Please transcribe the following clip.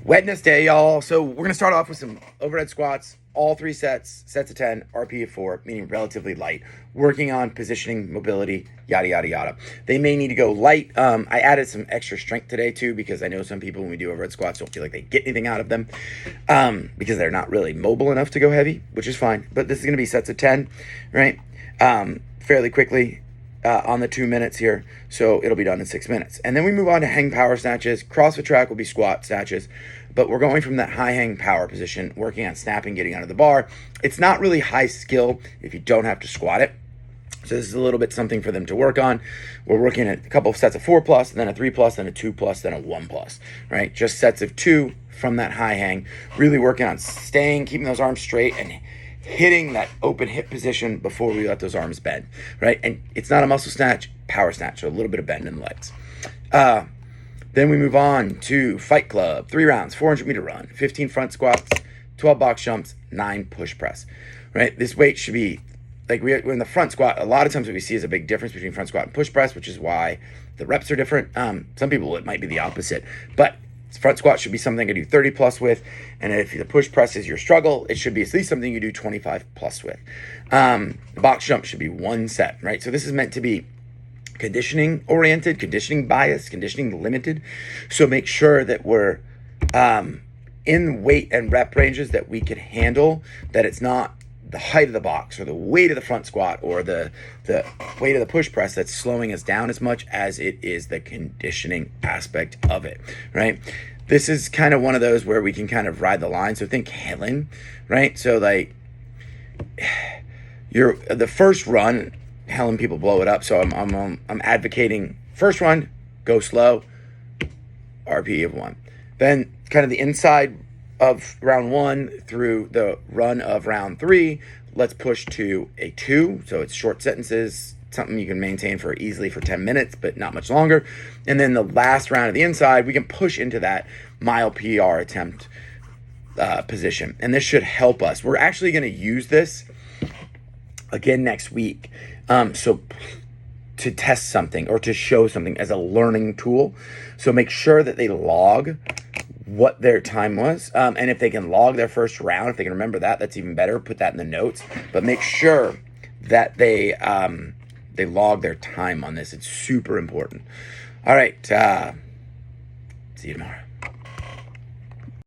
Wednesday, y'all. So we're going to start off with some overhead squats, all 3 sets of 10, RP of 4, meaning relatively light, working on positioning, mobility, yada, yada, yada. They may need to go light. I added some extra strength today too, because I know some people when we do overhead squats don't feel like they get anything out of them because they're not really mobile enough to go heavy, which is fine. But this is going to be sets of 10, right? Fairly quickly. On the 2 minutes here, so it'll be done in 6 minutes. And then we move on to hang power snatches. CrossFit track will be squat snatches, but we're going from that high hang power position, working on snapping, getting under the bar. It's not really high skill if you don't have to squat it. So this is a little bit something for them to work on. We're working at a couple of sets of 4+, then a 3+, then a 2+, then a 1+, right? Just sets of 2 from that high hang, really working on keeping those arms straight and hitting that open hip position before we let those arms bend, right? And it's not a muscle snatch, power snatch, so a little bit of bend in the legs. Then we move on to Fight Club, 3 rounds, 400-meter run, 15 front squats, 12 box jumps, 9 push press, right? This weight should be, like we're in the front squat, a lot of times what we see is a big difference between front squat and push press, which is why the reps are different. Some people, it might be the opposite, but front squat should be something I do 30+ with, and if the push press is your struggle, it should be at least something you do 25+ with. The box jump should be 1 set, right? So this is meant to be conditioning oriented, conditioning biased, conditioning limited. So make sure that we're in weight and rep ranges that we can handle, that it's not the height of the box or the weight of the front squat or the weight of the push press that's slowing us down as much as it is the conditioning aspect of it, right? This is kind of one of those where we can kind of ride the line. So think Helen, right? So like the first run, Helen people blow it up. So I'm advocating first run, go slow, RPE of 1. Then kind of the inside of round 1 through the run of round 3, let's push to a 2. So it's short sentences, something you can maintain for easily for 10 minutes, but not much longer. And then the last round of the inside, we can push into that mile PR attempt position. And this should help us. We're actually going to use this again next week. So to test something or to show something as a learning tool. So make sure that they log what their time was. And if they can log their first round, if they can remember that, that's even better. Put that in the notes, but make sure that they log their time on this. It's super important. All right. See you tomorrow.